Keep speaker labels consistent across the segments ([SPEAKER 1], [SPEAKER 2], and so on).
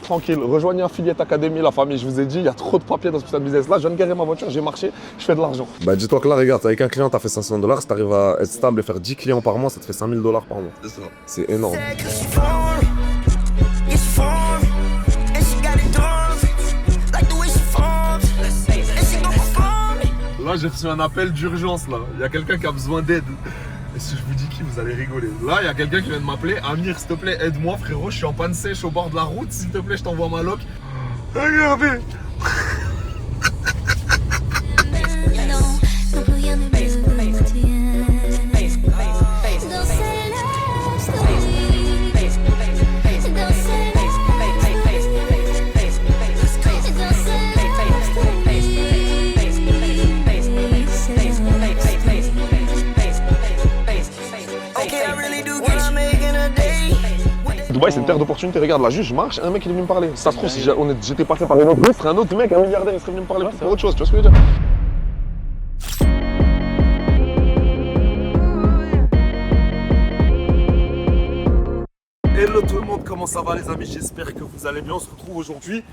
[SPEAKER 1] tranquille. Rejoignez Affiliate Academy, la famille. Je vous ai dit, il y a trop de papiers dans ce business-là. Je viens de garer ma voiture, j'ai marché, je fais de l'argent. Bah, dis-toi que là, regarde, avec un client, t'as fait 500 $. Si t'arrives à être stable et faire 10 clients par mois, ça te fait 5 000 $ par mois. C'est ça. C'est énorme. Là, j'ai reçu un appel d'urgence, là. Il y a quelqu'un qui a besoin d'aide. Et si je vous dis qui, vous allez rigoler. Là, il y a quelqu'un qui vient de m'appeler. Amir, s'il te plaît, aide-moi, frérot. Je suis en panne sèche au bord de la route. S'il te plaît, je t'envoie ma loc. Regardez. Dubaï, c'est une terre d'opportunités. Regarde, là, juste je marche, un mec il est venu me parler. Ça se trouve, si j'étais passé par une autre route, un autre mec, un milliardaire, il serait venu me parler pour autre chose. Tu vois ce que je veux dire? Hello tout le monde, comment ça va les amis? J'espère que vous allez bien. On se retrouve aujourd'hui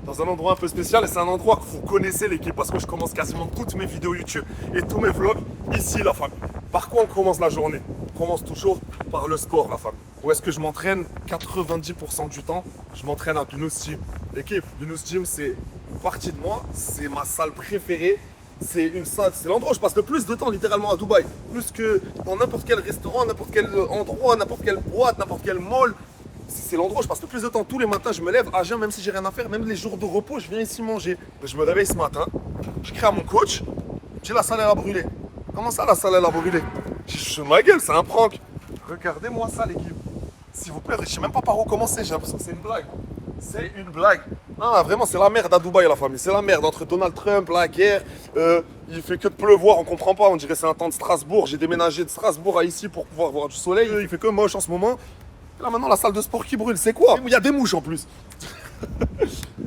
[SPEAKER 1] dans un endroit un peu spécial et c'est un endroit que vous connaissez l'équipe parce que je commence quasiment toutes mes vidéos YouTube et tous mes vlogs ici la famille. Par quoi on commence la journée? On commence toujours par le sport la famille. Où est-ce que je m'entraîne? 90% du temps, je m'entraîne à Binous Gym. L'équipe, Binous Gym c'est une partie de moi, c'est ma salle préférée. C'est une salle, c'est l'endroit où je passe le plus de temps littéralement à Dubaï. Plus que dans n'importe quel restaurant, n'importe quel endroit, n'importe quelle boîte, n'importe quel mall. C'est l'endroit où je passe le plus de temps. Tous les matins, je me lève à jeun, même si j'ai rien à faire. Même les jours de repos, je viens ici manger. Je me réveille ce matin, je crie à mon coach, je dis la salle elle a brûlé. Comment ça la salle elle a brûlé? Je suis ma gueule, c'est un prank. Regardez-moi ça l'équipe. S'il vous plaît, je sais même pas par où commencer, j'ai l'impression que c'est une blague. C'est une blague. Ah, vraiment, c'est la merde à Dubaï, la famille. C'est la merde entre Donald Trump, la guerre. Il fait que de pleuvoir, on comprend pas. On dirait que c'est un temps de Strasbourg. J'ai déménagé de Strasbourg à ici pour pouvoir voir du soleil. Il fait que moche en ce moment. Et là, maintenant, la salle de sport qui brûle. C'est quoi? Il y a des mouches en plus.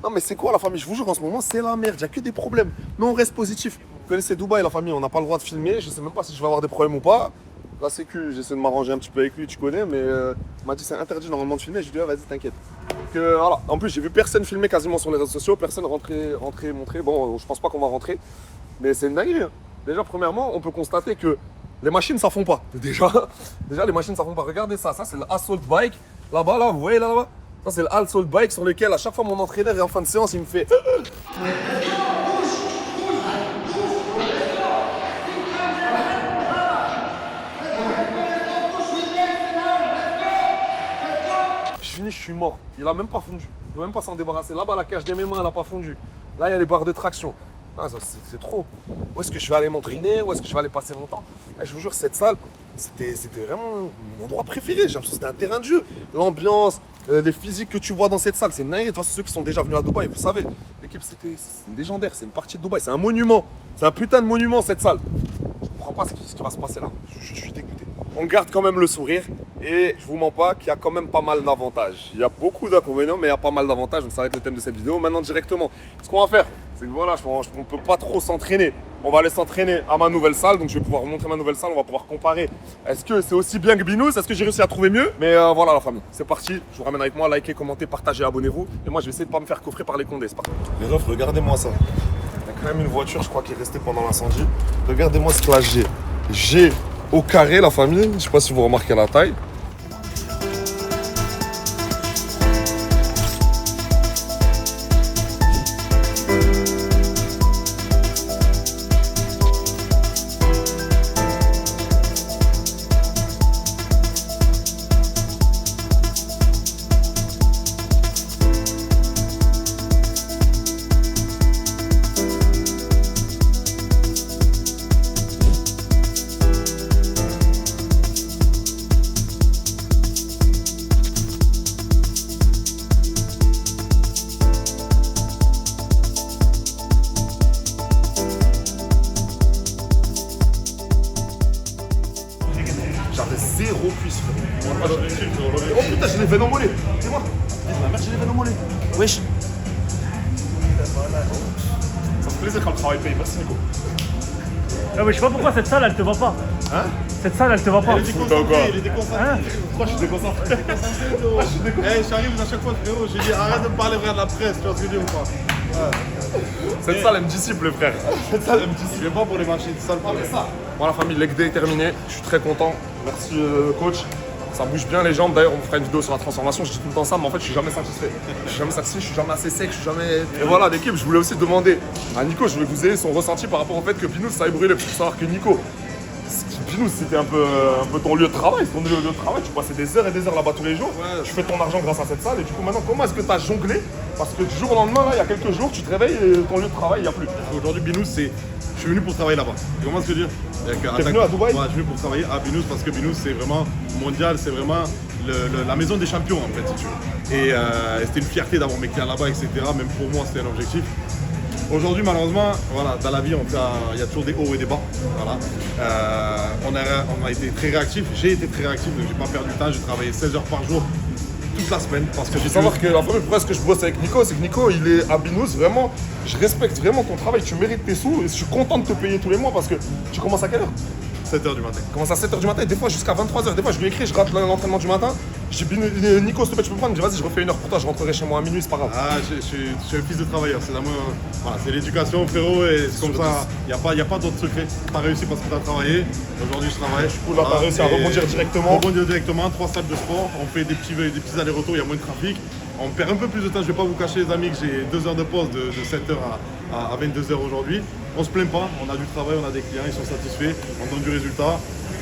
[SPEAKER 1] Non, mais c'est quoi, la famille? Je vous jure, en ce moment, c'est la merde. Il n'y a que des problèmes. Mais on reste positif. Vous connaissez Dubaï, la famille. On n'a pas le droit de filmer. Je sais même pas si je vais avoir des problèmes ou pas. La sécu, j'essaie de m'arranger un petit peu avec lui, tu connais, mais il m'a dit c'est interdit normalement de filmer. Je lui ai dit, vas-y, t'inquiète. Voilà. En plus, j'ai vu personne filmer quasiment sur les réseaux sociaux, personne rentrer, montrer. Bon, je pense pas qu'on va rentrer, mais c'est une dinguerie. Hein. Déjà, premièrement, on peut constater que les machines, ça fond pas. Déjà, les machines, ça fond pas. Regardez ça, c'est le Assault Bike. Là-bas, là, vous voyez là-bas? Ça, c'est le Assault Bike sur lequel, à chaque fois, mon entraîneur est en fin de séance, il me fait. Je suis mort. Il a même pas fondu. Il ne peut même pas s'en débarrasser. Là-bas, la cage de mes mains, elle n'a pas fondu. Là, il y a les barres de traction. Ah, c'est trop. Où est-ce que je vais aller m'entraîner? Où est-ce que je vais aller passer mon temps? Je vous jure, cette salle, c'était vraiment mon endroit préféré. J'ai l'impression que c'était un terrain de jeu. L'ambiance, les physiques que tu vois dans cette salle, c'est dingue. De toute façon, ceux qui sont déjà venus à Dubaï, vous savez, l'équipe, c'est légendaire. C'est une partie de Dubaï. C'est un monument. C'est un putain de monument, cette salle. Je ne comprends pas ce qui va se passer là. Je suis dégoûté. On garde quand même le sourire et je vous mens pas qu'il y a quand même pas mal d'avantages. Il y a beaucoup d'inconvénients, mais il y a pas mal d'avantages. Donc ça va être le thème de cette vidéo. Maintenant directement, ce qu'on va faire, c'est que voilà, on ne peut pas trop s'entraîner. On va aller s'entraîner à ma nouvelle salle. Donc je vais pouvoir vous montrer ma nouvelle salle. On va pouvoir comparer. Est-ce que c'est aussi bien que Binous? Est-ce que j'ai réussi à trouver mieux? Mais voilà la famille, c'est parti. Je vous ramène avec moi. Likez, commentez, partagez, abonnez-vous. Et moi je vais essayer de pas me faire coffrer par les Condés. C'est parti. Les refs, regardez-moi ça. Il y a quand même une voiture, je crois, qui est restée pendant l'incendie. Regardez-moi ce clash G. G au carré, la famille. Je sais pas si vous remarquez la taille. J'avais zéro cuisse, frère. Oh putain, j'ai les veines en mollet. C'est moi. Ma mère, j'ai les veines en mollet. Wesh. Ça fait plaisir quand le travail paye. Merci, Nico.
[SPEAKER 2] Non, mais je sais pas pourquoi cette salle elle te va pas.
[SPEAKER 1] Hein?
[SPEAKER 2] Cette salle elle te va pas.
[SPEAKER 1] Il est déconcentré.
[SPEAKER 2] Hein?
[SPEAKER 1] Pourquoi je suis déconcentré?
[SPEAKER 3] J'arrive à chaque fois, frérot, j'ai dit arrête de me parler frère de la presse, tu vois ce que je veux dire ou pas?
[SPEAKER 1] Cette salle, elle me dissipe, le frère. Cette salle, elle me dissipe.
[SPEAKER 3] Je viens pas pour les marchés de salle.
[SPEAKER 1] Bon, la famille, leg day est terminé. Je suis très content. Merci, coach. Ça bouge bien les jambes. D'ailleurs, on fera une vidéo sur la transformation. Je dis tout le temps ça, mais en fait, je suis jamais satisfait. Je suis jamais satisfait, je suis jamais assez sec, je suis jamais. Et voilà, l'équipe, je voulais aussi demander à Nico, je voulais que vous ayez son ressenti par rapport au fait que Binous, ça ait brûlé. Pour savoir que Nico, Binous, c'était un peu ton lieu de travail. Ton lieu de travail, tu passais des heures et des heures là-bas tous les jours.
[SPEAKER 3] Ouais.
[SPEAKER 1] Tu fais ton argent grâce à cette salle. Et du coup, maintenant, comment est-ce que tu as jonglé? Parce que du jour au lendemain, là, il y a quelques jours, tu te réveilles et ton lieu de travail, il n'y a plus.
[SPEAKER 3] Aujourd'hui, Binous, c'est. Je suis venu pour travailler là-bas. Tu comprends ce que je veux dire?
[SPEAKER 1] T'es venu à Dubaï?
[SPEAKER 3] Ouais, je suis venu pour travailler à Binous parce que Binous, c'est vraiment mondial, c'est vraiment la maison des champions en fait, si tu veux. Et c'était une fierté d'avoir mes clients là-bas, etc. Même pour moi, c'était un objectif. Aujourd'hui, malheureusement, voilà, dans la vie, il y a toujours des hauts et des bas. Voilà. On a été très réactifs. J'ai été très réactif, donc j'ai pas perdu de temps. J'ai travaillé 16 heures par jour toute la semaine parce que
[SPEAKER 1] Il faut savoir que la première fois que je bosse avec Nico, c'est que Nico, il est à Binous, vraiment, je respecte vraiment ton travail, tu mérites tes sous et je suis content de te payer tous les mois parce que tu commences à quelle heure?
[SPEAKER 3] 7h du matin.
[SPEAKER 1] Je commence à 7h du matin et des fois jusqu'à 23h. Des fois, je lui écris, je rate l'entraînement du matin. Je dis, Nico, s'il te plaît, tu peux me prendre? Il me dit, vas-y, je refais une heure pour toi, je rentrerai chez moi à minuit, c'est pas grave.
[SPEAKER 3] Ah, je suis un fils de travailleur, c'est voilà, c'est l'éducation, frérot, et c'est comme ça, il n'y a pas d'autre secret. Tu as réussi parce que tu as travaillé, aujourd'hui je travaille.
[SPEAKER 1] Du coup, là, tu as réussi à rebondir directement.
[SPEAKER 3] Rebondir directement, 3 salles de sport, on fait des petits allers-retours, il y a moins de trafic. On perd un peu plus de temps, je vais pas vous cacher les amis que j'ai 2 heures de pause de 7h à 22h aujourd'hui. On se plaint pas, on a du travail, on a des clients, ils sont satisfaits, on donne du résultat.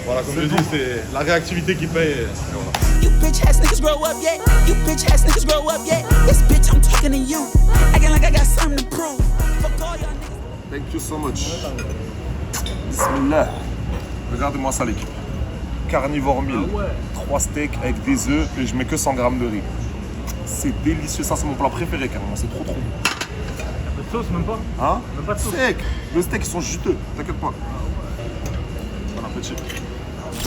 [SPEAKER 3] Voilà, comme je dis, c'est la réactivité qui paye. Et voilà.
[SPEAKER 4] You bitch ass niggas grow up yet? You bitch ass niggas grow up yet? This bitch I'm talking to you. Acting like I got something to prove. Fuck all y'all niggas.
[SPEAKER 1] Thank you so much. Bismillah. Regardez-moi ça, l'équipe. Carnivore meal. 3 steaks avec des œufs et je mets que 100 grammes de riz. C'est délicieux, ça c'est mon plat préféré carrément, c'est trop bon.
[SPEAKER 2] Pas de sauce même pas?
[SPEAKER 1] Hein?
[SPEAKER 2] Même pas de sauce.
[SPEAKER 1] Steak. Le steak ils sont juteux, t'inquiète pas. Voilà, petit.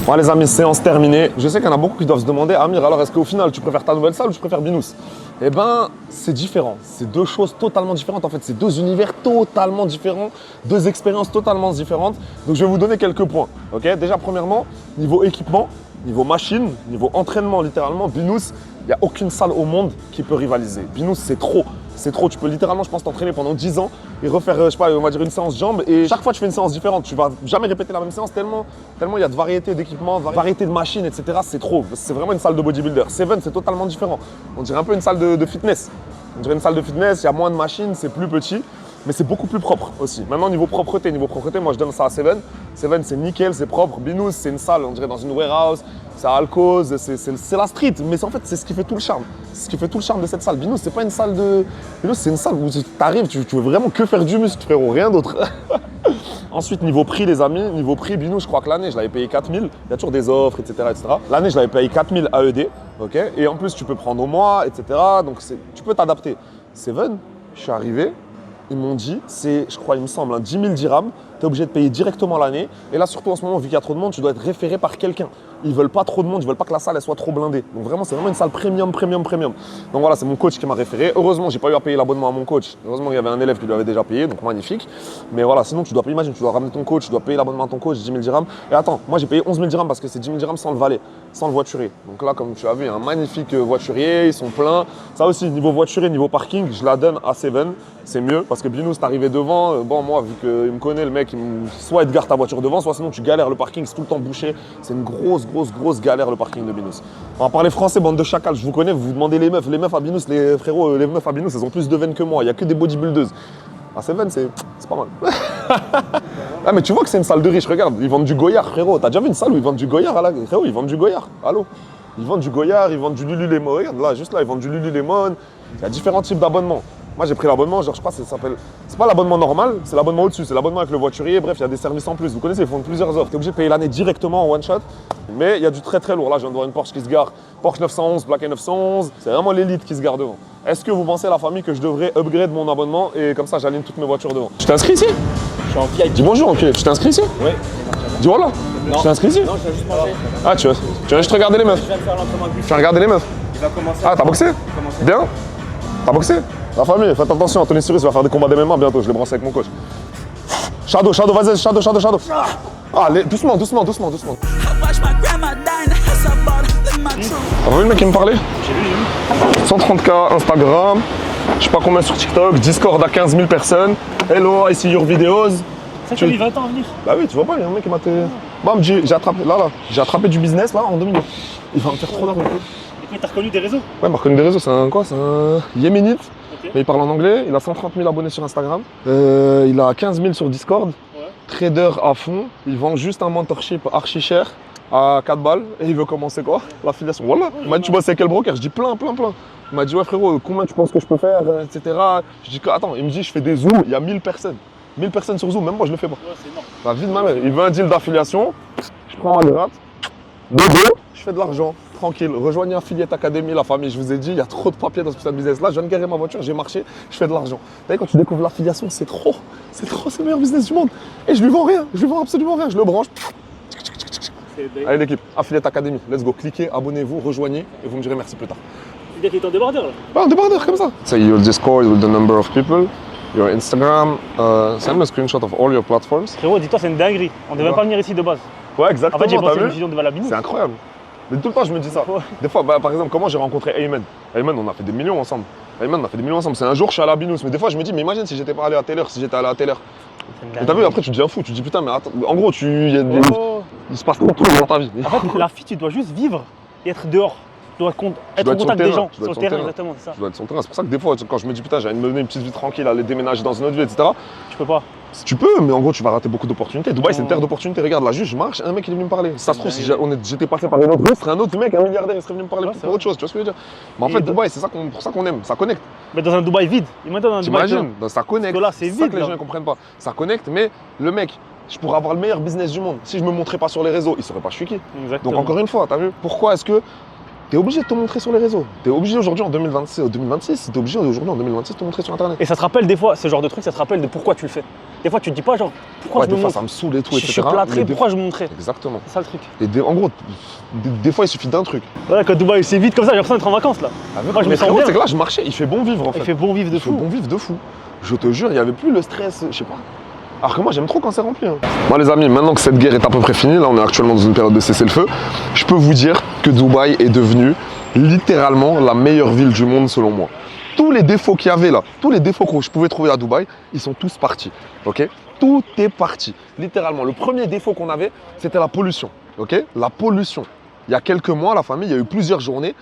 [SPEAKER 1] Bon les amis, séance terminée. Je sais qu'il y en a beaucoup qui doivent se demander, Amir, alors est-ce qu'au final tu préfères ta nouvelle salle ou tu préfères Binous? Eh ben, c'est différent. C'est deux choses totalement différentes. En fait, c'est deux univers totalement différents, deux expériences totalement différentes. Donc je vais vous donner quelques points. Ok? Déjà, premièrement, niveau équipement, niveau machine, niveau entraînement, littéralement, Binous, il n'y a aucune salle au monde qui peut rivaliser. Binous, c'est trop. C'est trop. Tu peux littéralement, je pense, t'entraîner pendant 10 ans et refaire, je sais pas, on va dire une séance jambes. Et chaque fois, tu fais une séance différente. Tu vas jamais répéter la même séance tellement il y a de variété d'équipements, variété de machines, etc. C'est trop. C'est vraiment une salle de bodybuilder. Seven, c'est totalement différent. On dirait un peu une salle de fitness. On dirait une salle de fitness, il y a moins de machines, c'est plus petit. Mais c'est beaucoup plus propre aussi. Maintenant, niveau propreté, moi je donne ça à Seven. Seven, c'est nickel, c'est propre. Binous, c'est une salle, on dirait dans une warehouse. C'est à Alcoz, c'est la street. Mais en fait, c'est ce qui fait tout le charme. C'est ce qui fait tout le charme de cette salle. Binous, c'est pas une salle de. Binous, c'est une salle où tu arrives, tu veux vraiment que faire du muscle, frérot, rien d'autre. Ensuite, niveau prix, les amis, niveau prix, Binous, je crois que l'année, je l'avais payé 4000. Il y a toujours des offres, etc. L'année, je l'avais payé 4000 AED. Ok. Et en plus, tu peux prendre au mois, etc. Donc, tu peux t'adapter. Seven, je suis arrivé. Ils m'ont dit, c'est, je crois, il me semble, 10 000 dirhams, tu es obligé de payer directement l'année. Et là, surtout en ce moment, vu qu'il y a trop de monde, tu dois être référé par quelqu'un. Ils veulent pas trop de monde, ils veulent pas que la salle elle soit trop blindée. Donc vraiment, c'est vraiment une salle premium. Donc voilà, c'est mon coach qui m'a référé. Heureusement, j'ai pas eu à payer l'abonnement à mon coach. Heureusement, il y avait un élève qui lui avait déjà payé, donc magnifique. Mais voilà, sinon, tu dois payer, imagine, tu dois ramener ton coach, tu dois payer l'abonnement à ton coach, 10 000 dirhams. Et attends, moi j'ai payé 11 000 dirhams parce que c'est 10 000 dirhams sans le valet, sans le voiturier. Donc là, comme tu as vu, un magnifique voiturier, ils sont pleins. Ça aussi, niveau voiturier, niveau parking, je la donne à Seven. C'est mieux parce que Binous, t'es arrivé devant. Bon, moi, vu qu'il me connaît, le mec, soit il te garde ta voiture devant, soit sinon tu galères le parking, c'est tout le temps bouché. C'est une grosse galère le parking de Binous. On va parler français, bande de chacals. Je vous connais, vous demandez les meufs à Binous, les frérots, les meufs à Binous, elles ont plus de veines que moi. Il n'y a que des bodybuildeuses. Ah, Seven, c'est pas mal. Ah, mais tu vois que c'est une salle de riches, regarde, ils vendent du Goyard, frérot. T'as déjà vu une salle où ils vendent du Goyard là, frérot, ils vendent du Goyard. Allô? Ils vendent du Goyard, ils vendent du Lululemon. Regarde là, juste là, ils vendent du Lululemon. Il y a différents types d'abonnements. Moi, j'ai pris l'abonnement, genre, je crois que ça s'appelle. C'est pas l'abonnement normal, c'est l'abonnement au-dessus, c'est l'abonnement avec le voiturier. Bref, il y a des services en plus. Vous connaissez, ils font plusieurs offres. Tu es obligé de payer l'année directement en one shot. Mais il y a du très lourd. Là, je viens de voir une Porsche qui se gare. Porsche 911, plaqué 911. C'est vraiment l'élite qui se gare devant. Est-ce que vous pensez, la famille, que je devrais upgrade mon abonnement et comme ça, j'aligne toutes mes voitures devant? Tu t'es inscrit ici?
[SPEAKER 5] Je suis en VIP.
[SPEAKER 1] Dis bonjour, ok. Tu t'es inscrit ici?
[SPEAKER 5] Oui.
[SPEAKER 1] Dis voilà. Tu t'es inscrit ici?
[SPEAKER 5] Non, je viens juste manger.
[SPEAKER 1] Ah, tu vas juste regarder les meufs.
[SPEAKER 5] Je viens de faire l'entraînement avec lui.
[SPEAKER 1] Tu vas regarder les meufs?
[SPEAKER 5] Il va commencer.
[SPEAKER 1] Ah, t'as boxé?
[SPEAKER 5] commencer.
[SPEAKER 1] Bien? T'as boxé? La famille, faites attention, Anthony Cyrus va faire des combats d'MMA bientôt, je l'ai brancé avec mon coach. Shadow, vas-y, shadow. Allez, doucement.
[SPEAKER 4] I watched my grandma die in the house I bought her. Look at my truth.
[SPEAKER 1] T'as vu le mec qui me parlait?
[SPEAKER 2] J'ai vu.
[SPEAKER 1] 130K Instagram, je sais pas combien sur TikTok, Discord à 15 000 personnes. Hello, I see your videos.
[SPEAKER 2] Ça fait 20 ans à venir.
[SPEAKER 1] Bah oui, tu vois pas, il y a un mec qui m'a... Bam, j'ai attrapé du business là en 2 millions. Il va me faire trop d'argent.
[SPEAKER 2] Et quoi, t'as reconnu des réseaux?
[SPEAKER 1] Ouais, il m'a reconnu des réseaux, c'est un quoi? C'est un Yéménite.
[SPEAKER 2] Ok.
[SPEAKER 1] Mais il parle en anglais, il a 130 000 abonnés sur Instagram. Il a 15 000 sur Discord.
[SPEAKER 2] Ouais.
[SPEAKER 1] Trader à fond. Il vend juste un mentorship archi cher à 4 balles. Et il veut commencer quoi? L'affiliation. Voilà. Il m'a dit, tu bosses avec quel broker? Je dis plein. Il m'a dit, ouais frérot, combien tu penses que je peux faire, etc. Je dis, attends, il me dit, je fais des zooms, il y a 1000 personnes. 1000 personnes sur Zoom, même moi je le fais pas.
[SPEAKER 2] Ouais, c'est énorme.
[SPEAKER 1] La vie de ma mère. Il veut un deal d'affiliation, je prends ma gratte, dodo, je fais de l'argent, tranquille. Rejoignez Affiliate Academy, la famille. Je vous ai dit, il y a trop de papiers dans ce putain de business. Là, je viens de garer ma voiture, j'ai marché, je fais de l'argent. Vous savez, quand tu découvres l'affiliation, c'est le meilleur business du monde. Et je lui vends rien, absolument rien. Je le branche.
[SPEAKER 2] C'est
[SPEAKER 1] Allez l'équipe, Affiliate Academy, let's go. Cliquez, abonnez-vous, rejoignez et vous me direz merci plus tard.
[SPEAKER 2] dire qu'il est en débardeur là.
[SPEAKER 1] Ah, un débardeur comme ça. Say your Discord with the number of people, your Instagram, send me a screenshot of all your platforms.
[SPEAKER 2] Frérot, dis-toi, c'est une dinguerie. On devait pas venir ici de base.
[SPEAKER 1] Ouais,
[SPEAKER 2] En
[SPEAKER 1] exactement.
[SPEAKER 2] fait, j'ai
[SPEAKER 1] t'as
[SPEAKER 2] pensé
[SPEAKER 1] vu
[SPEAKER 2] une fusion de Valabini.
[SPEAKER 1] C'est incroyable. Mais tout le temps, je me dis ça.
[SPEAKER 2] Ouais.
[SPEAKER 1] Des fois, par exemple, comment j'ai rencontré Ayman. Ayman, on a fait des millions ensemble. C'est un jour, je suis allé à Binous. Mais des fois, je me dis, mais imagine si j'étais pas allé à telle heure, si j'étais allé à telle heure. Et t'as vu, après, tu deviens fou. Tu te dis, putain, mais attends. En gros,
[SPEAKER 2] Oh.
[SPEAKER 1] il se passe trop de trucs dans ta vie.
[SPEAKER 2] En fait, la fille, tu dois juste vivre et être dehors. Tu dois être
[SPEAKER 1] dois
[SPEAKER 2] en
[SPEAKER 1] être sur
[SPEAKER 2] contact
[SPEAKER 1] le
[SPEAKER 2] des
[SPEAKER 1] terrain,
[SPEAKER 2] gens.
[SPEAKER 1] tu dois
[SPEAKER 2] Sur
[SPEAKER 1] être
[SPEAKER 2] le terrain,
[SPEAKER 1] sur le
[SPEAKER 2] exactement, c'est ça.
[SPEAKER 1] Tu dois être sur le terrain. C'est pour ça que des fois, quand je me dis, putain, j'ai envie de me mener une petite vie tranquille, aller déménager dans une autre ville, etc.
[SPEAKER 2] Tu peux pas.
[SPEAKER 1] Si tu peux, mais en gros, tu vas rater beaucoup d'opportunités. Dubaï, c'est une terre d'opportunités. Regarde, là, juste, je marche, un mec, il est venu me parler. Si ça se trouve, si j'étais passé par une autre rue, ce serait un autre mec, un milliardaire, il serait venu me parler
[SPEAKER 2] Ouais,
[SPEAKER 1] pour
[SPEAKER 2] c'est
[SPEAKER 1] autre chose. Tu vois ce que je veux dire? Mais en fait, Dubaï, c'est pour ça qu'on aime. Ça connecte.
[SPEAKER 2] Mais dans un Dubaï vide. Imagine dans un Dubaï
[SPEAKER 1] T'imagines?
[SPEAKER 2] plein.
[SPEAKER 1] Ça connecte.
[SPEAKER 2] Parce que là, c'est
[SPEAKER 1] ça
[SPEAKER 2] vide,
[SPEAKER 1] que les
[SPEAKER 2] là.
[SPEAKER 1] gens ne comprennent pas. Ça connecte, mais le mec, je pourrais avoir le meilleur business du monde. Si je me montrais pas sur les réseaux, il saurait pas je suis qui.
[SPEAKER 2] Exactement.
[SPEAKER 1] Donc, encore une fois, t'as vu? Pourquoi est-ce que t'es obligé de te montrer sur les réseaux? T'es obligé aujourd'hui en 2026, t'es obligé aujourd'hui en 2026 de te montrer sur Internet.
[SPEAKER 2] Et ça te rappelle des fois, ce genre de truc, ça te rappelle de pourquoi tu le fais. Des fois, tu te dis pas, genre, pourquoi
[SPEAKER 1] Ouais,
[SPEAKER 2] je
[SPEAKER 1] des
[SPEAKER 2] me
[SPEAKER 1] fois,
[SPEAKER 2] montre
[SPEAKER 1] ça me saoule et tout,
[SPEAKER 2] Je
[SPEAKER 1] etc.
[SPEAKER 2] suis
[SPEAKER 1] Mais
[SPEAKER 2] plâtré,
[SPEAKER 1] des-
[SPEAKER 2] pourquoi je me montrais?
[SPEAKER 1] Exactement.
[SPEAKER 2] C'est ça le truc.
[SPEAKER 1] Et en gros, des fois, il suffit d'un truc.
[SPEAKER 2] Voilà, quand Dubaï c'est vide comme ça, j'ai l'impression d'être en vacances là. Moi, je me
[SPEAKER 1] Mais
[SPEAKER 2] sens
[SPEAKER 1] frérot,
[SPEAKER 2] bien.
[SPEAKER 1] c'est que là, je marchais, il fait bon vivre en fait.
[SPEAKER 2] Il fait bon vivre de
[SPEAKER 1] Il fait
[SPEAKER 2] fou.
[SPEAKER 1] bon vivre de fou. Je te jure, il n'y avait plus le stress, je sais pas. Alors que moi, j'aime trop quand c'est rempli. Moi, les amis, maintenant que cette guerre est à peu près finie, là, on est actuellement dans une période de cessez-le-feu, je peux vous dire que Dubaï est devenu littéralement la meilleure ville du monde selon moi. Tous les défauts qu'il y avait là, tous les défauts que je pouvais trouver à Dubaï, ils sont tous partis. Ok? Tout est parti. Littéralement. Le premier défaut qu'on avait, c'était la pollution. Ok? La pollution. Il y a quelques mois, la famille, il y a eu plusieurs journées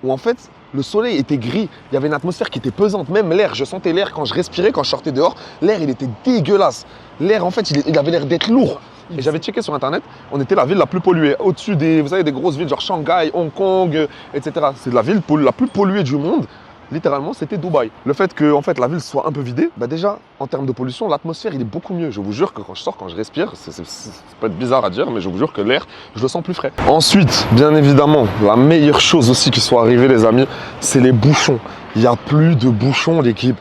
[SPEAKER 1] où en fait, le soleil était gris. Il y avait une atmosphère qui était pesante. Même l'air, je sentais l'air quand je respirais, quand je sortais dehors. L'air, il était dégueulasse. L'air, en fait, il avait l'air d'être lourd. Et j'avais checké sur internet, on était la ville la plus polluée. Au-dessus des, vous savez, des grosses villes genre Shanghai, Hong Kong, etc. C'est la ville la plus polluée du monde. Littéralement, c'était Dubaï. Le fait que en fait, la ville soit un peu vidée, bah déjà, en termes de pollution, l'atmosphère, il est beaucoup mieux. Je vous jure que quand je sors, quand je respire, ça peut être bizarre à dire, mais je vous jure que l'air, je le sens plus frais. Ensuite, bien évidemment, la meilleure chose aussi qui soit arrivée, les amis, c'est les bouchons. Il n'y a plus de bouchons, l'équipe.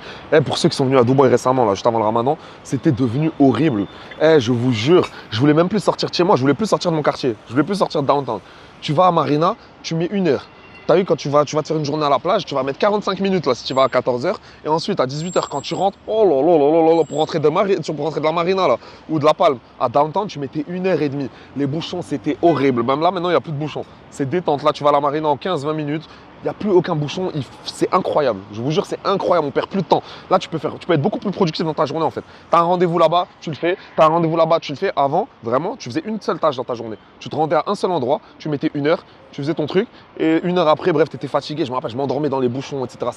[SPEAKER 1] Pour ceux qui sont venus à Dubaï récemment, là, juste avant le ramadan, c'était devenu horrible. Je vous jure, je voulais même plus sortir de chez moi, je voulais plus sortir de mon quartier, je voulais plus sortir de downtown. Tu vas à Marina, tu mets 1 heure. T'as vu, quand tu vas te faire une journée à la plage, tu vas mettre 45 minutes là si tu vas à 14h. Et ensuite, à 18h, quand tu rentres, oh là là là là là, pour rentrer de la Marina là, ou de la Palme, à Downtown, tu mettais 1h30. Les bouchons, c'était horrible. Même là, maintenant, il n'y a plus de bouchons. C'est détente. Là, tu vas à la Marina en 15-20 minutes. Il n'y a plus aucun bouchon. C'est incroyable. Je vous jure, c'est incroyable. On perd plus de temps. Là, tu peux être beaucoup plus productif dans ta journée en fait. Tu as un rendez-vous là-bas, tu le fais. Tu as un rendez-vous là-bas, tu le fais. Avant, vraiment, tu faisais une seule tâche dans ta journée. Tu te rendais à un seul endroit, tu mettais 1 heure, tu faisais ton truc. Et 1 heure après, bref, tu étais fatigué. Je me rappelle, je m'endormais dans les bouchons, etc.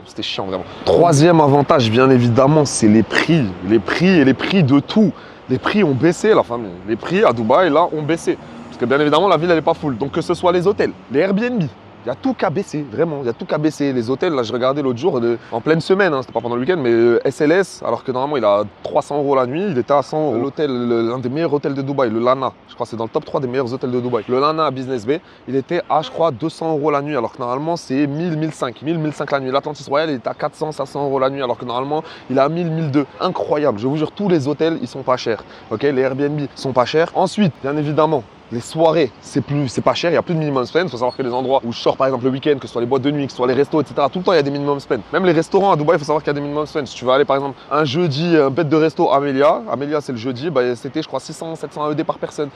[SPEAKER 1] C'était chiant vraiment. Troisième avantage, bien évidemment, c'est les prix. Les prix et les prix de tout. Les prix ont baissé, la famille. Les prix à Dubaï, là, ont baissé. Parce que bien évidemment, la ville, elle n'est pas full. Donc que ce soit les hôtels, les Airbnb, il y a tout qu'à baisser, vraiment, il y a tout qu'à baisser. Les hôtels, là, je regardais l'autre jour, en pleine semaine, hein, c'était pas pendant le week-end, mais SLS, alors que normalement, il a 300 € la nuit, il était à 100 €. L'hôtel, l'un des meilleurs hôtels de Dubaï, le Lana, je crois que c'est dans le top 3 des meilleurs hôtels de Dubaï. Le Lana à Business Bay, il était à, je crois, 200 € la nuit, alors que normalement, c'est 1000, 1005, 1000, 1005 la nuit. L'Atlantis Royal, il est à 400, 500 € la nuit, alors que normalement, il est à 1000, 1002. Incroyable, je vous jure, tous les hôtels, ils sont pas chers. Ok, les Airbnb sont pas chers. Ensuite, bien évidemment, Les soirées, c'est pas cher, il n'y a plus de minimum spend. Il faut savoir que les endroits où je sors par exemple le week-end, que ce soit les boîtes de nuit, que ce soit les restos, etc., tout le temps il y a des minimum spend. Même les restaurants à Dubaï, il faut savoir qu'il y a des minimum spend. Si tu veux aller par exemple un jeudi, un bête de resto Amelia c'est le jeudi, bah, c'était je crois 600, 700 AED par personne.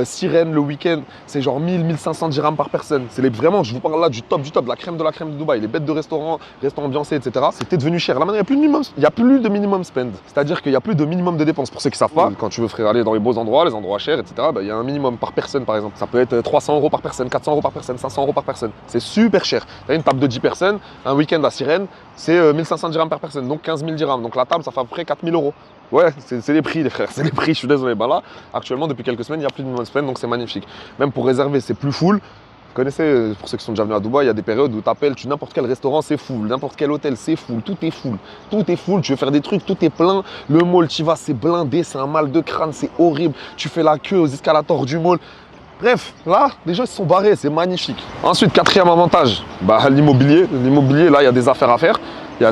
[SPEAKER 1] Sirène le week-end, c'est genre 1000, 1500 dirhams par personne. C'est vraiment, je vous parle là du top, de la crème de Dubaï. Les bêtes de restaurants ambiancés, etc. C'était devenu cher. Là maintenant, il n'y a plus de minimum spend. C'est-à-dire qu'il n'y a plus de minimum de dépenses. Pour ceux qui savent pas, quand tu veux frère aller dans les beaux endroits, les endroits chers, etc., bah, il y a un minimum par personne par exemple. Ça peut être 300 € par personne, 400 € par personne, 500 € par personne. C'est super cher. Tu as une table de 10 personnes, un week-end à Sirène, c'est 1500 dirhams par personne, donc 15 000 dirhams. Donc la table, ça fait à peu près 4000 €. Ouais, c'est les prix, les frères, c'est les prix, je suis désolé. Bah là, actuellement, depuis quelques semaines, il n'y a plus de minimum spend, donc c'est magnifique. Même pour réserver, c'est plus full. Vous connaissez, pour ceux qui sont déjà venus à Dubaï, il y a des périodes où tu appelles, n'importe quel restaurant, c'est full, n'importe quel hôtel, c'est full, tout est full. Tout est full, tu veux faire des trucs, tout est plein. Le mall, tu vas, c'est blindé, c'est un mal de crâne, c'est horrible. Tu fais la queue aux escalators du mall. Bref, là, les gens ils se sont barrés, c'est magnifique. Ensuite, quatrième avantage, bah, l'immobilier. L'immobilier, là, il y a des affaires à faire.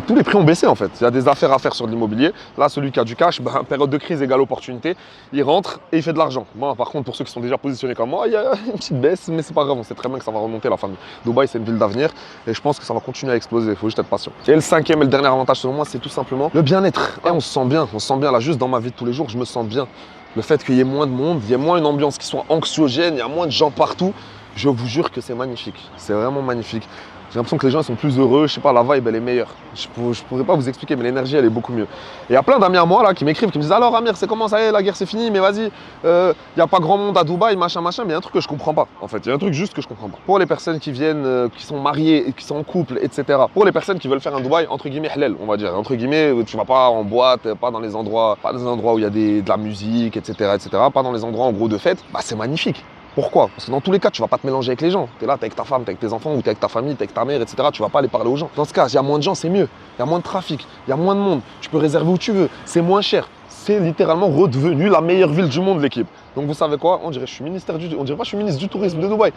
[SPEAKER 1] Tous les prix ont baissé en fait. Il y a des affaires à faire sur l'immobilier. Là, celui qui a du cash, bah, période de crise égale opportunité, il rentre et il fait de l'argent. Bon, par contre, pour ceux qui sont déjà positionnés comme moi, il y a une petite baisse, mais c'est pas grave. On sait très bien que ça va remonter la famille. Dubaï, c'est une ville d'avenir et je pense que ça va continuer à exploser. Il faut juste être patient. Et le cinquième et le dernier avantage selon moi, c'est tout simplement le bien-être. Et on se sent bien. On se sent bien là, juste dans ma vie de tous les jours, je me sens bien. Le fait qu'il y ait moins de monde, il y ait moins une ambiance qui soit anxiogène, il y a moins de gens partout, je vous jure que c'est magnifique. C'est vraiment magnifique. J'ai l'impression que les gens sont plus heureux, je sais pas, la vibe elle est meilleure. Je pourrais pas vous expliquer, mais l'énergie elle est beaucoup mieux. Et il y a plein d'amis à moi là qui m'écrivent, qui me disent alors Amir, c'est comment ça y est, la guerre c'est fini, mais vas-y, il n'y a pas grand monde à Dubaï, machin, mais il y a un truc que je comprends pas. En fait, il y a un truc juste que je comprends pas. Pour les personnes qui viennent, qui sont mariées, qui sont en couple, etc. Pour les personnes qui veulent faire un Dubaï entre guillemets halal, on va dire, entre guillemets, tu vas pas en boîte, pas dans des endroits où il y a de la musique, etc., pas dans les endroits en gros de fête, bah c'est magnifique. Pourquoi? Parce que dans tous les cas, tu vas pas te mélanger avec les gens. Tu es là, tu es avec ta femme, tu es avec tes enfants, ou tu es avec ta famille, tu es avec ta mère, etc. Tu vas pas aller parler aux gens. Dans ce cas, il y a moins de gens, c'est mieux. Il y a moins de trafic, il y a moins de monde. Tu peux réserver où tu veux. C'est moins cher. C'est littéralement redevenu la meilleure ville du monde, l'équipe. Donc vous savez quoi? On dirait que je suis ministre du tourisme de Dubaï.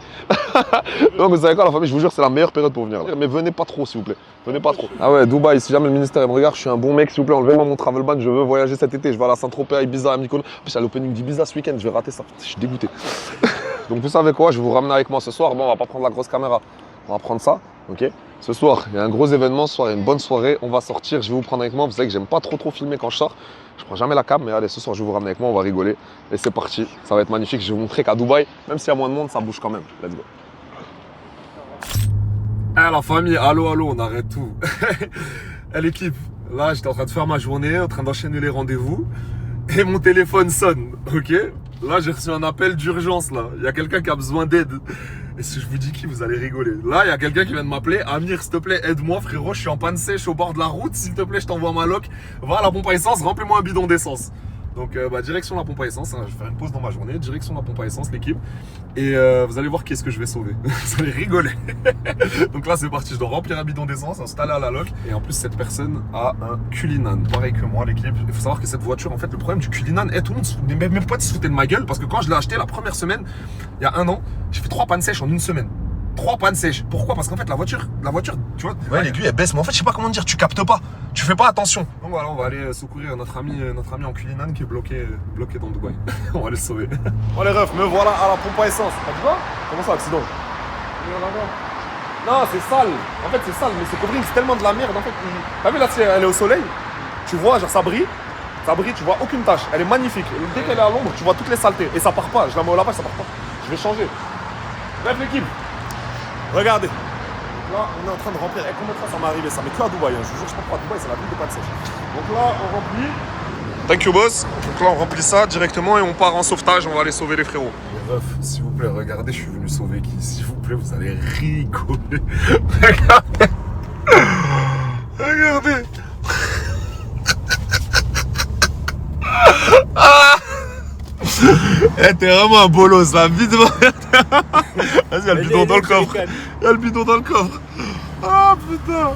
[SPEAKER 1] Donc vous savez quoi, la famille, je vous jure, c'est la meilleure période pour venir. Mais venez pas trop, s'il vous plaît. Venez pas trop. Ah ouais, Dubaï, si jamais le ministère me regarde, je suis un bon mec, s'il vous plaît, enlevez-moi mon travel ban. Je veux voyager cet été. Je vais à la Saint-Tropez, à Ibiza, à Mykonos. En plus, il y a l'opening d'Ibiza ce week-end. Je vais rater ça. Je suis dégoûté. Donc vous savez quoi, je vais vous ramener avec moi ce soir. Bon, on va pas prendre la grosse caméra. On va prendre ça, ok? Ce soir, il y a un gros événement, ce soir, il y a une bonne soirée. On va sortir, je vais vous prendre avec moi. Vous savez que j'aime pas trop filmer quand je sors. Je prends jamais la cam, mais allez, ce soir, je vais vous ramener avec moi, on va rigoler. Et c'est parti, ça va être magnifique. Je vais vous montrer qu'à Dubaï, même s'il y a moins de monde, ça bouge quand même. Let's go. Ah la famille, allô, on arrête tout. L'équipe, là, j'étais en train de faire ma journée, en train d'enchaîner les rendez-vous. Et mon téléphone sonne, ok? Là, j'ai reçu un appel d'urgence, là. Il y a quelqu'un qui a besoin d'aide. Et si je vous dis qui, vous allez rigoler. Là, il y a quelqu'un qui vient de m'appeler. Amir, s'il te plaît, aide-moi, frérot. Je suis en panne sèche au bord de la route. S'il te plaît, je t'envoie ma loc. Va à la pompe à essence, remplis-moi un bidon d'essence. Donc, direction la pompe à essence. Hein. Je vais faire une pause dans ma journée. Direction la pompe à essence, l'équipe. Et vous allez voir qui est-ce que je vais sauver. Vous allez rigoler. Donc là, c'est parti. Je dois remplir un bidon d'essence, installer à la loc. Et en plus, cette personne a un Cullinan. Pareil que moi, l'équipe. Il faut savoir que cette voiture, en fait, le problème du Cullinan, tout le monde, mes potes se foutaient de ma gueule. Parce que quand je l'ai acheté la première semaine, il y a 1 an, j'ai fait 3 pannes sèches en 1 semaine. 3 pannes sèches. Pourquoi? Parce qu'en fait, la voiture, tu vois, ouais, l'aiguille, elle baisse. Mais en fait, je sais pas comment dire, tu captes pas. Tu fais pas attention. Donc voilà, on va aller secourir notre ami en Cullinan qui est bloqué dans Dubaï. On va aller le sauver. Bon, les refs, me voilà à la pompe à essence. Tu vois? Comment ça, accident? Non, c'est sale. En fait, c'est sale, mais c'est couvrir, c'est tellement de la merde. En fait, t'as vu là, si elle est au soleil, tu vois, genre ça brille, tu vois aucune tache. Elle est magnifique. Et dès qu'elle est à l'ombre, tu vois toutes les saletés. Et ça part pas. Je la mets au lavage, ça part pas. Je vais changer. Bref, l'équipe. Regardez, là on est en train de remplir, combien de fois ça m'est arrivé ça, mais que à Dubaï, hein. Je vous jure, je sais pas pourquoi Dubaï c'est la ville de panne sèche. Donc là on remplit, thank you boss, donc là on remplit ça directement et on part en sauvetage, on va aller sauver les frérots. Les refs, s'il vous plaît, regardez, je suis venu sauver qui, s'il vous plaît, vous allez rigoler. Regardez, regardez. Ah, t'es vraiment un bolos là, vite. Vas-y, il y a le bidon dans le coffre. Il y a le bidon dans le coffre. Ah putain.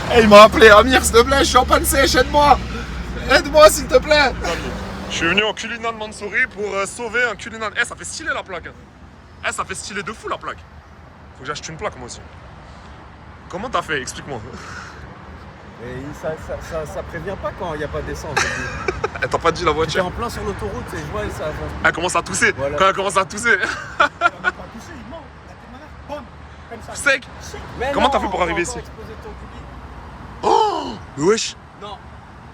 [SPEAKER 1] Hey, il m'a appelé, Amir, s'il te plaît, je suis en panne sèche, aide-moi. Aide-moi, s'il te plaît. Je suis venu en Cullinan Mansouri pour sauver un Cullinan. Eh, ça fait stylé la plaque. Eh, ça fait stylé de fou la plaque. Faut que j'achète une plaque moi aussi. Comment t'as fait? Explique-moi.
[SPEAKER 5] Et ça prévient pas quand il n'y a pas d'essence.
[SPEAKER 1] Elle t'a pas dit la
[SPEAKER 5] J'étais
[SPEAKER 1] voiture?
[SPEAKER 5] en plein sur l'autoroute et je vois ça.
[SPEAKER 1] Elle commence à tousser.
[SPEAKER 5] Voilà.
[SPEAKER 1] Quand elle commence à tousser. Sec.
[SPEAKER 5] Mais
[SPEAKER 1] Comment
[SPEAKER 5] non,
[SPEAKER 1] t'as fait pour
[SPEAKER 5] t'as
[SPEAKER 1] arriver
[SPEAKER 5] encore
[SPEAKER 1] ici?
[SPEAKER 5] explosé ton cubi.
[SPEAKER 1] Oh mais wesh.
[SPEAKER 5] Non,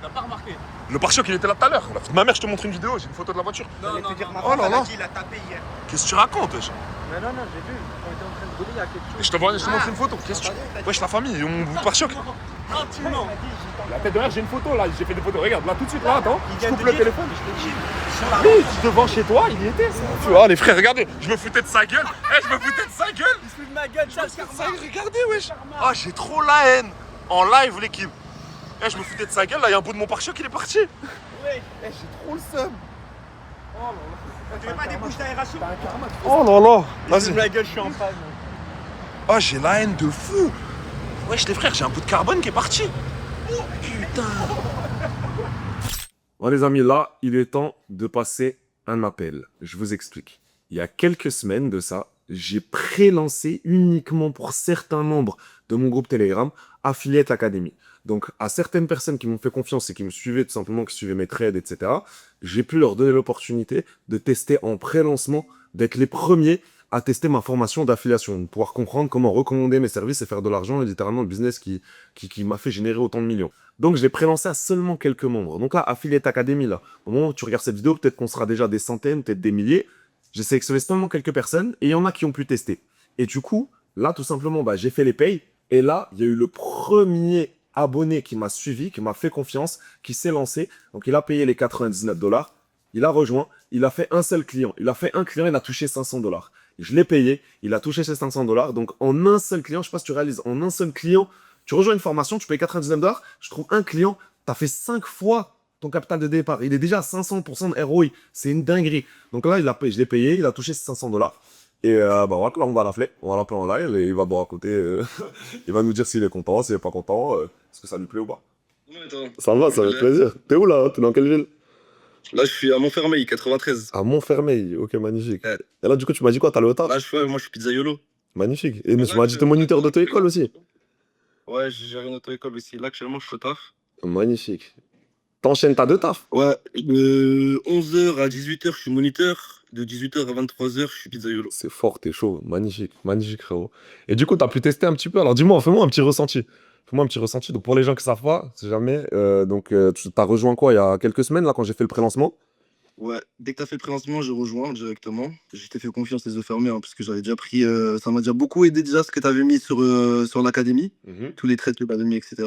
[SPEAKER 5] t'as pas remarqué.
[SPEAKER 1] Le pare-choc il était là tout à l'heure. Ma mère, je te montre une vidéo, j'ai une photo de la voiture.
[SPEAKER 5] Non, non, non.
[SPEAKER 1] Oh là là.
[SPEAKER 6] Il a tapé hier.
[SPEAKER 1] Qu'est-ce que tu racontes, wesh?
[SPEAKER 5] Mais non, j'ai vu. Quand on était en train de rouler, il y a quelque chose.
[SPEAKER 1] Je te montre une photo. Qu'est-ce que tu... Wesh, la famille, mon bout de pare-choc.
[SPEAKER 5] Gentiment.
[SPEAKER 1] La tête derrière, j'ai une photo là, j'ai fait des photos. Regarde, là tout de suite, là, attends.
[SPEAKER 6] Il
[SPEAKER 1] Je
[SPEAKER 6] vient
[SPEAKER 1] coupe
[SPEAKER 6] de
[SPEAKER 1] le
[SPEAKER 6] dire.
[SPEAKER 1] téléphone.
[SPEAKER 6] Sur la
[SPEAKER 1] Oui, devant chez toi, il y était. Tu vois, les frères, regardez, je me foutais de sa gueule. Je me foutais de sa gueule.
[SPEAKER 5] Il se fout de ma gueule, ça,
[SPEAKER 1] Regardez, wesh. Ah, j'ai trop la haine. En live, l'équipe. Je me foutais de sa gueule, là, il y a un bout de mon pare-choc, il est parti.
[SPEAKER 5] Ouais.
[SPEAKER 1] J'ai trop le seum.
[SPEAKER 6] Tu veux pas des bouches d'aération?
[SPEAKER 1] Oh là là.
[SPEAKER 5] Il se fout
[SPEAKER 1] Vas-y.
[SPEAKER 5] de ma gueule, je suis en panne.
[SPEAKER 1] Ah, j'ai la haine de fou. Wesh, les frères, j'ai un bout de carbone qui est parti. Oh, putain. Bon, les amis, là, il est temps de passer un appel. Je vous explique. Il y a quelques semaines de ça, j'ai pré-lancé uniquement pour certains membres de mon groupe Telegram Affiliate Academy. Donc, à certaines personnes qui m'ont fait confiance et qui me suivaient tout simplement, qui suivaient mes trades, etc., j'ai pu leur donner l'opportunité de tester en pré-lancement, d'être les premiers à tester ma formation d'affiliation, de pouvoir comprendre comment recommander mes services et faire de l'argent, et littéralement le business qui m'a fait générer autant de millions. Donc, je l'ai pré-lancé à seulement quelques membres. Donc là, Affiliate Academy, là, au moment où tu regardes cette vidéo, peut-être qu'on sera déjà des centaines, peut-être des milliers. J'ai sélectionné seulement quelques personnes et il y en a qui ont pu tester. Et du coup, là, tout simplement, j'ai fait les payes. Et là, il y a eu le premier abonné qui m'a suivi, qui m'a fait confiance, qui s'est lancé. Donc, il a payé les 99 $. Il a rejoint. Il a fait un seul client. Il a fait un client, il a touché 500 $. Je l'ai payé. Il a touché ses 500 $. Donc, en un seul client, je sais pas si tu réalises, en un seul client, tu rejoins une formation, tu payes 99 $. Je trouve un client, tu as fait 5 fois ton capital de départ. Il est déjà à 500% de ROI. C'est une dinguerie. Donc là, je l'ai payé, il a touché ses 500 $. Et voilà, là, on va l'appeler. On va l'appeler en live et il va nous raconter. Il va nous dire s'il est content, s'il est pas content, est-ce que ça lui plaît ou pas.
[SPEAKER 7] Ouais, toi.
[SPEAKER 1] Ça va, ça fait plaisir. T'es où là? T'es dans quelle ville?
[SPEAKER 7] Là, je suis à Montfermeil, 93.
[SPEAKER 1] À Montfermeil. Ok, magnifique.
[SPEAKER 7] Ouais.
[SPEAKER 1] Et là, du coup, tu m'as dit quoi? T'as le taf?
[SPEAKER 7] Là, moi, je suis pizzaiolo.
[SPEAKER 1] Magnifique. Et tu m'as dit t'es moniteur d'auto-école aussi?
[SPEAKER 7] Ouais, j'ai géré une auto-école aussi. Là, actuellement, je suis au taf.
[SPEAKER 1] Magnifique. T'enchaînes, t'as deux tafs?
[SPEAKER 7] Ouais, de 11h à 18h, je suis moniteur. De 18h à 23h, je suis pizzaiolo.
[SPEAKER 1] C'est fort, t'es chaud. Magnifique, magnifique, frérot. Et du coup, t'as pu tester un petit peu. Alors, dis-moi, fais-moi un petit ressenti. Fais-moi un petit ressenti. Donc, pour les gens qui savent pas, si jamais, tu t'as rejoint quoi, il y a quelques semaines, là, quand j'ai fait le pré-lancement?
[SPEAKER 7] Ouais, dès que t'as fait le prélancement, j'ai rejoint directement. Je t'ai fait confiance les yeux fermés, parce que j'avais déjà pris. Ça m'a déjà beaucoup aidé déjà ce que t'avais mis sur l'académie, tous les trades que t'avais mis, etc.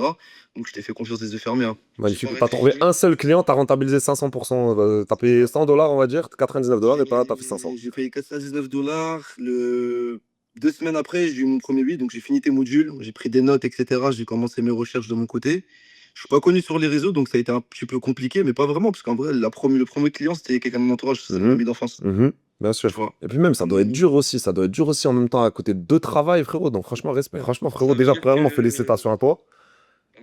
[SPEAKER 7] Donc je t'ai fait confiance les yeux fermés.
[SPEAKER 1] Magnifique.
[SPEAKER 7] J'ai pas
[SPEAKER 1] T'as trouvé
[SPEAKER 7] réfléchi.
[SPEAKER 1] un seul client, t'as rentabilisé 500%. T'as payé 100 $, on va dire, 99 $, et t'as fait 500.
[SPEAKER 7] J'ai payé 99 $. 2 semaines après, j'ai eu mon premier bid, donc j'ai fini tes modules, j'ai pris des notes, etc. J'ai commencé mes recherches de mon côté. Je suis pas connu sur les réseaux, donc ça a été un petit peu compliqué, mais pas vraiment, parce qu'en vrai, le premier client, c'était quelqu'un de mon entourage, c'est mon ami d'enfance.
[SPEAKER 1] Bien sûr.
[SPEAKER 7] Tu vois.
[SPEAKER 1] Et puis même, ça doit être dur aussi. Ça doit être dur aussi en même temps à côté de deux travails, frérot. Donc franchement, respect. Franchement, frérot,
[SPEAKER 7] Ça veut
[SPEAKER 1] déjà,
[SPEAKER 7] dire
[SPEAKER 1] premièrement,
[SPEAKER 7] que-
[SPEAKER 1] félicitations à toi.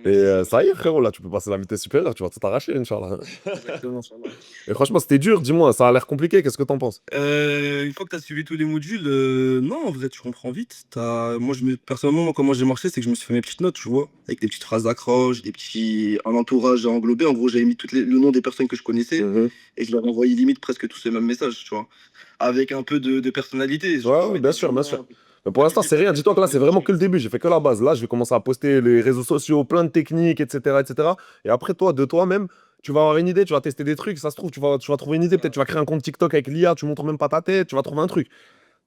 [SPEAKER 1] Et ça y est, frérot, là, tu peux passer la vitesse supérieure, tu vas tout arracher, Inch'Allah.
[SPEAKER 7] Exactement, ça va.
[SPEAKER 1] Et franchement, c'était dur, dis-moi, ça a l'air compliqué, qu'est-ce que t'en penses?
[SPEAKER 7] Une fois que tu as suivi tous les modules, non, en vrai, tu comprends vite. Personnellement, moi, comment j'ai marché, c'est que je me suis fait mes petites notes, tu vois, avec des petites phrases d'accroche, un entourage à englober. En gros, j'avais mis le nom des personnes que je connaissais et je leur envoyais limite presque tous ces mêmes messages, tu vois, avec un peu de personnalité.
[SPEAKER 1] Ouais, oui, bien sûr, bien sûr. Mais pour l'instant, c'est rien. Dis-toi que là, c'est vraiment que le début. J'ai fait que la base. Là, je vais commencer à poster les réseaux sociaux, plein de techniques, etc., etc. Et après, toi, de toi-même, tu vas avoir une idée, tu vas tester des trucs. Ça se trouve, tu vas trouver une idée. Peut-être tu vas créer un compte TikTok avec l'IA, tu montres même pas ta tête, tu vas trouver un truc.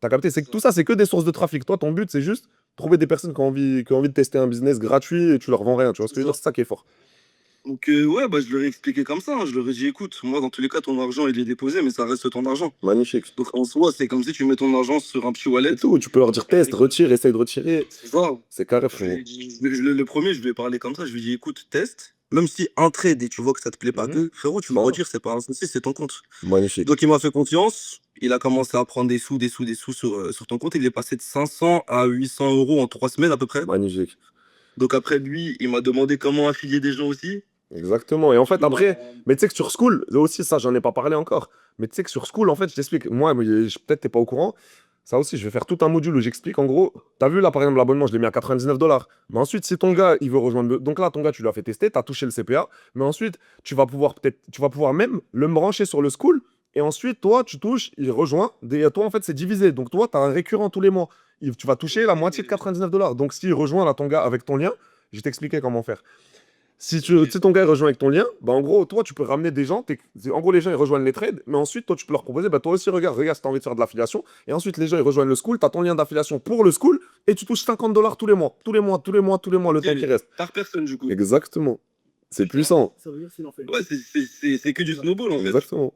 [SPEAKER 1] T'as capté? C'est que tout ça, c'est que des sources de trafic. Toi, ton but, c'est juste trouver des personnes qui ont envie de tester un business gratuit et tu leur vends rien. Tu vois ce que je veux dire? C'est ça qui est fort.
[SPEAKER 7] Donc, ouais, je leur ai expliqué comme ça. Je leur ai dit, écoute, moi, dans tous les cas, ton argent, il est déposé, mais ça reste ton argent.
[SPEAKER 1] Magnifique.
[SPEAKER 7] Donc, en soi, c'est comme si tu mets ton argent sur un petit wallet.
[SPEAKER 1] Et tout, tu peux leur dire teste, retire, essaye de retirer.
[SPEAKER 7] C'est ça.
[SPEAKER 1] C'est carré,
[SPEAKER 7] Je lui
[SPEAKER 1] frérot.
[SPEAKER 7] ai dit- le premier, je lui ai parlé comme ça. Je lui ai dit, écoute, teste. Même si un trade et tu vois que ça te plaît pas, frérot, tu me
[SPEAKER 1] Bah ouais.
[SPEAKER 7] retires, c'est pas un souci, c'est ton compte.
[SPEAKER 1] Magnifique.
[SPEAKER 7] Donc, il m'a fait confiance. Il a commencé à prendre des sous sur ton compte. Il est passé de 500 à 800 € en 3 semaines à peu près.
[SPEAKER 1] Magnifique.
[SPEAKER 7] Donc, après, lui, il m'a demandé comment affilier des gens aussi.
[SPEAKER 1] Exactement. Et en fait, après, mais tu sais que sur School, là aussi, ça, j'en ai pas parlé encore. Mais tu sais que sur School, en fait, je t'explique. Moi, peut-être t'es pas au courant. Ça aussi, je vais faire tout un module où j'explique en gros. T'as vu là, par exemple, l'abonnement, je l'ai mis à 99 $. Mais ensuite, si ton gars, il veut rejoindre. Donc là, ton gars, tu lui as fait tester, t'as touché le CPA. Mais ensuite, tu vas pouvoir même le brancher sur le school. Et ensuite, toi, tu touches, il rejoint. Et toi, en fait, c'est divisé. Donc toi, tu as un récurrent tous les mois. Tu vas toucher la moitié de 99 $. Donc s'il rejoint là ton gars avec ton lien, je vais t'expliquer comment faire. Si ton gars il rejoint avec ton lien, bah en gros, toi, tu peux ramener des gens. En gros, les gens, ils rejoignent les trades. Mais ensuite, toi, tu peux leur proposer, bah toi aussi, regarde, si tu as envie de faire de l'affiliation. Et ensuite, les gens, ils rejoignent le school. Tu as ton lien d'affiliation pour le school. Et tu touches 50 $ tous les mois. Tous les mois, le temps qui reste.
[SPEAKER 7] Par personne, du coup.
[SPEAKER 1] Exactement. C'est puissant.
[SPEAKER 5] Ça veut dire s'il en fait.
[SPEAKER 7] Ouais, c'est que du snowball, en fait.
[SPEAKER 1] Exactement.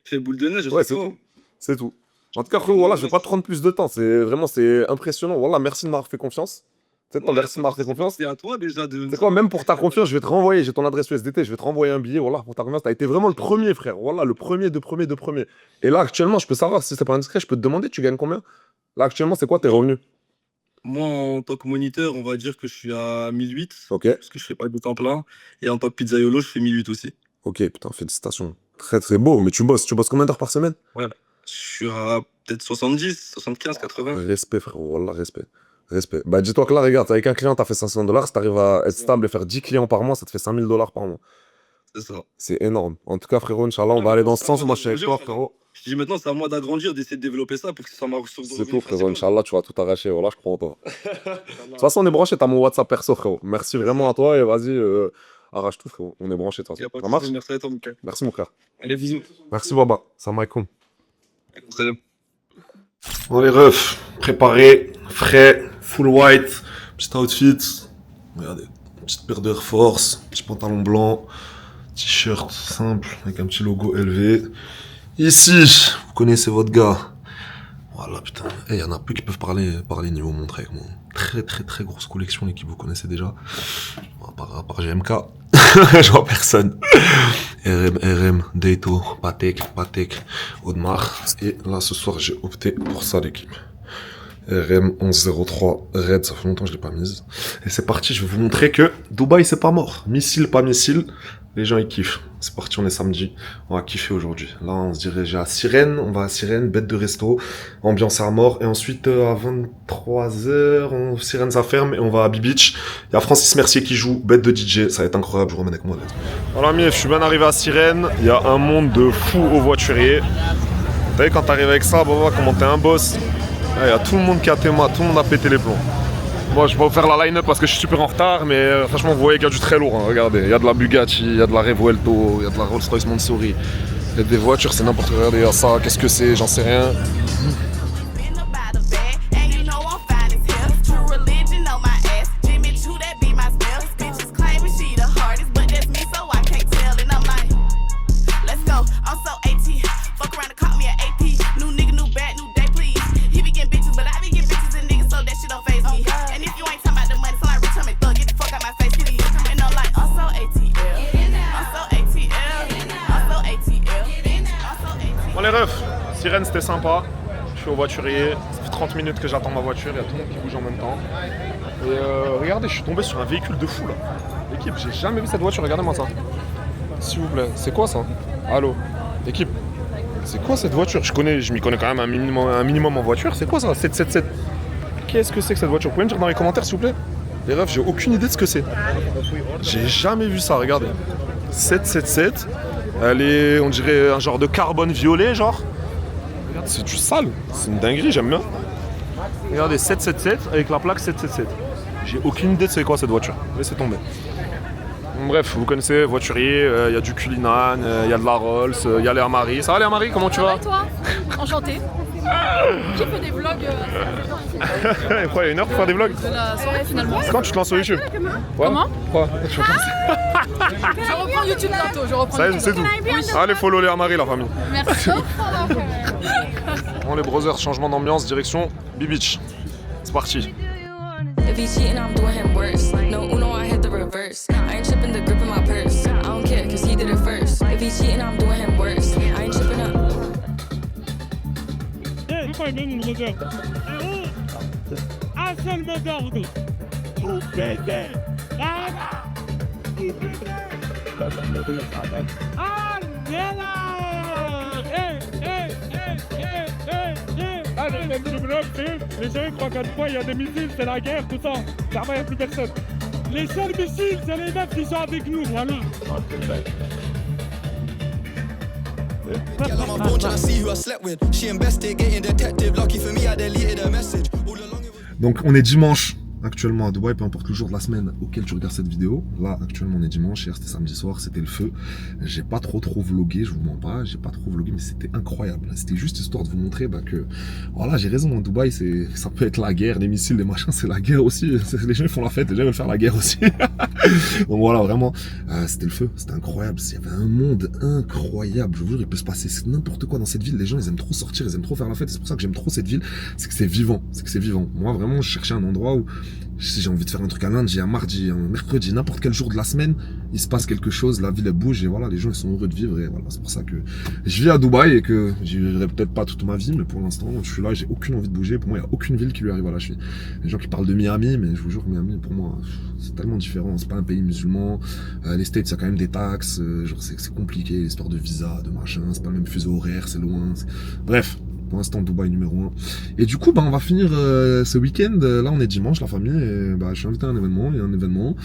[SPEAKER 7] C'est boule de neige,
[SPEAKER 1] Ouais,
[SPEAKER 7] je sais pas.
[SPEAKER 1] C'est tout. En tout cas, frérot, voilà, je vais pas te prendre plus de temps. C'est impressionnant. Voilà, merci de m'avoir fait confiance. Merci de m'avoir fait confiance.
[SPEAKER 7] C'est à toi déjà de.
[SPEAKER 1] C'est quoi, même pour ta confiance, je vais te renvoyer. J'ai ton adresse USDT, je vais te renvoyer un billet. Voilà, pour ta confiance, t'as été vraiment le premier, frère. Voilà, le premier. Et là, actuellement, je peux savoir, si c'est pas indiscret, je peux te demander, tu gagnes combien? Là, actuellement, c'est quoi tes revenus?
[SPEAKER 7] Moi, en tant que moniteur, on va dire que je suis à 1008.
[SPEAKER 1] Ok.
[SPEAKER 7] Parce que je fais pas de temps plein. Et en tant que pizzaiolo, je fais 1008 aussi.
[SPEAKER 1] Ok, putain, félicitations. Très, très beau. Mais tu bosses combien d'heures par semaine?
[SPEAKER 7] Je suis à peut-être 70, 75, 80.
[SPEAKER 1] Respect, frérot. Wallah, respect. Bah, dis-toi que là, regarde, avec un client, t'as fait 500 $. Si t'arrives à être stable et faire 10 clients par mois, ça te fait 5000 $ par mois.
[SPEAKER 7] C'est ça.
[SPEAKER 1] C'est énorme. En tout cas, frérot, Inch'Allah, on va aller dans ce sens. Moi, je suis avec toi, frérot.
[SPEAKER 7] Je dis maintenant, c'est à moi d'agrandir, d'essayer de développer ça pour que ça marche sur le
[SPEAKER 1] C'est tout, frérot. Inch'Allah, tu vas tout arracher. Voilà, je crois en toi. De toute façon, on est branché. T'as mon WhatsApp perso, frérot. Merci vraiment à toi et vas-y, arrache tout, frérot. On est branché, de toute façon. Ça marche?
[SPEAKER 7] Merci à toi, mon frère.
[SPEAKER 1] Merci, mon frère.
[SPEAKER 7] Allez, bisous.
[SPEAKER 1] Merci, Baba. Salam alaikum.
[SPEAKER 7] Salam.
[SPEAKER 1] Bon, les refs, préparés, frais, full white, petit outfit. Regardez, petite paire d'Air Force, petit pantalon blanc, t-shirt simple avec un petit logo élevé. Ici, vous connaissez votre gars. Voilà, putain. Il y en a peu qui peuvent parler niveau montre avec moi. Très grosse collection, l'équipe, vous connaissez déjà. À part GMK, je vois personne. RM, Dato, Patek, Audemars. Et là, ce soir, j'ai opté pour ça, l'équipe. RM 1103 Red, ça fait longtemps que je l'ai pas mise. Et c'est parti, je vais vous montrer que Dubaï, c'est pas mort. Missile, pas missile. Les gens, ils kiffent. C'est parti, on est samedi. On va kiffer aujourd'hui. Là, on se dirige à Sirène. On va à Sirène, bête de resto. Ambiance à mort. Et ensuite, à 23h, Sirène, ça ferme. Et on va à B-Beach. Il y a Francis Mercier qui joue. Bête de DJ. Ça va être incroyable. Je vous remets avec moi. Voilà, Mief, je suis bien arrivé à Sirène. Il y a un monde de fous aux voituriers. Vous savez, quand t'arrives avec ça, bah, comment t'es un boss. Il y a tout le monde qui a témoin. Tout le monde a pété les plombs. Moi, je vais vous faire la line-up parce que je suis super en retard, mais franchement, vous voyez qu'il y a du très lourd. Hein. Regardez, il y a de la Bugatti, il y a de la Revuelto, il y a de la Rolls-Royce Montsouris. Il y a des voitures, c'est n'importe quoi. Regardez, il y a ça, qu'est-ce que c'est, j'en sais rien. Bon les refs, Sirène c'était sympa, je suis au voiturier, ça fait 30 minutes que j'attends ma voiture, il y a tout le monde qui bouge en même temps. Et regardez, je suis tombé sur un véhicule de fou là. L'équipe, j'ai jamais vu cette voiture, regardez-moi ça. S'il vous plaît, c'est quoi ça? Allô, équipe, c'est quoi cette voiture? Je m'y connais quand même un minimum en voiture, c'est quoi ça? 777. Qu'est-ce que c'est que cette voiture? Vous pouvez me dire dans les commentaires s'il vous plaît? Les refs, j'ai aucune idée de ce que c'est. J'ai jamais vu ça, regardez. 777. Elle est, on dirait, un genre de carbone violet, genre. Regarde, c'est du sale. C'est une dinguerie, j'aime bien. Regardez, 777 avec la plaque 777. J'ai aucune idée de c'est quoi cette voiture. Laissez tomber. Bref, vous connaissez, voiturier, il y a du Cullinan, il y a de la Rolls, il y a Léa Marie. Ça va Léa Marie, comment tu vas?
[SPEAKER 8] Et toi? Enchanté. Qui fait des vlogs
[SPEAKER 1] Pourquoi il y a une heure pour faire des vlogs?
[SPEAKER 8] de la soirée finalement?
[SPEAKER 1] Quand tu te lances sur YouTube?
[SPEAKER 8] Comment?
[SPEAKER 1] Quoi?
[SPEAKER 8] Je reprends YouTube bientôt, je reprends
[SPEAKER 1] Ça y est,
[SPEAKER 8] YouTube.
[SPEAKER 1] c'est tout. Allez, follow Léa Marie, la famille.
[SPEAKER 8] Merci.
[SPEAKER 1] Bon les brothers, changement d'ambiance, direction B-Beach. C'est parti.
[SPEAKER 9] If he's cheating, I'm doing him worse. No Uno, I hit the reverse. I ain't tripping the grip in my purse. I don't care, cause he did it first. If he's cheating, I'm doing him worse. I ain't tripping up.
[SPEAKER 6] Un seul mot d'ordre. Vous pétez. Même du bloc, les gens ils croient qu'à fois il y a des missiles, c'est la guerre, tout ça. Clairement, il n'y a plus personne. Les seuls missiles, c'est les meufs qui sont avec nous, voilà.
[SPEAKER 4] Girl on my phone tryna see who I slept with. She investigating detective. Lucky for me, I deleted her message. All along it was...
[SPEAKER 1] Donc on est dimanche actuellement à Dubaï, peu importe le jour de la semaine auquel tu regardes cette vidéo. Là actuellement on est dimanche, hier c'était samedi soir, c'était le feu. J'ai pas trop vlogué, je vous mens pas, j'ai pas trop vlogué, mais c'était incroyable. C'était juste histoire de vous montrer que voilà, j'ai raison, Dubaï ça peut être la guerre, les missiles, les machins, c'est la guerre aussi. Les gens ils font la fête, les gens veulent faire la guerre aussi. Donc voilà, vraiment, c'était le feu, c'était incroyable. Il y avait un monde incroyable, je vous jure, il peut se passer n'importe quoi dans cette ville. Les gens ils aiment trop sortir, ils aiment trop faire la fête, c'est pour ça que j'aime trop cette ville, c'est que c'est vivant, Moi vraiment, je cherchais un endroit où si j'ai envie de faire un truc un lundi, un mardi, un mercredi, n'importe quel jour de la semaine, il se passe quelque chose, la ville elle bouge et voilà, les gens ils sont heureux de vivre et voilà, c'est pour ça que je vis à Dubaï et que j'y vivrai peut-être pas toute ma vie, mais pour l'instant je suis là, j'ai aucune envie de bouger. Pour moi il n'y a aucune ville qui lui arrive à la cheville. Les gens qui parlent de Miami, mais je vous jure que Miami pour moi c'est tellement différent, c'est pas un pays musulman, les States il y a quand même des taxes, genre c'est compliqué, l'histoire de visa, de machin, c'est pas le même fuseau horaire, c'est loin, bref. Pour l'instant, Dubaï numéro 1. Et du coup, on va finir ce week-end. Là, on est dimanche, la famille. Et, je suis invité à un événement. Il y a un événement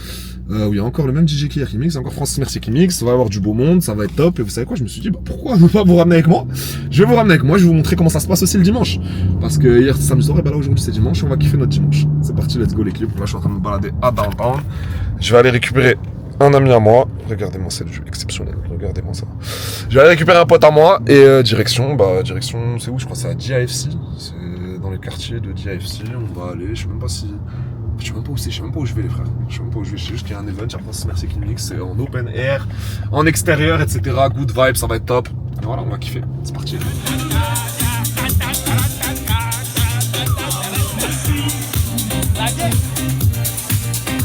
[SPEAKER 1] où il y a encore le même DJ qui mixe, encore Francis Merci qui mixe. Ça va avoir du beau monde, ça va être top. Et vous savez quoi, je me suis dit, pourquoi ne pas vous ramener avec moi? Je vais vous ramener avec moi. Je vais vous montrer comment ça se passe aussi le dimanche. Parce que hier, c'était samedi soir. Et là, aujourd'hui, c'est dimanche. Et on va kiffer notre dimanche. C'est parti, let's go les clips. Là, je suis en train de me balader à Downtown. Je vais aller récupérer un ami à moi, regardez-moi, c'est le jeu exceptionnel, regardez-moi ça. Je vais aller récupérer un pote à moi et direction, c'est où? Je crois que c'est à DIFC, c'est dans le quartier de DIFC, on va aller, je sais même pas où c'est, je sais même pas où je vais les frères, je sais même pas où je vais, je sais juste qu'il y a un event, j'ai l'impression Merci Clinique, c'est en open air, en extérieur, etc., good vibe, ça va être top, et voilà, on va kiffer, c'est parti.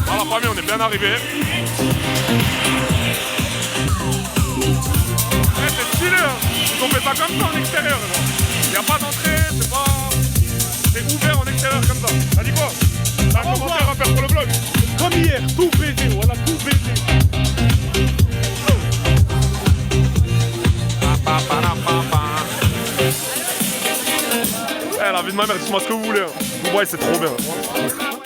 [SPEAKER 3] Voilà, la famille, on est bien arrivés. C'est stylé, hein. Ils ont fait ça comme ça en extérieur. Il n'y a pas d'entrée, c'est ouvert en extérieur comme ça. T'as dit quoi? T'as un commentaire à faire pour le vlog?
[SPEAKER 6] Comme hier, tout baisé, voilà, tout baisé.
[SPEAKER 3] La vie de ma mère, dites-moi ce que vous voulez. Dubaï, c'est trop bien.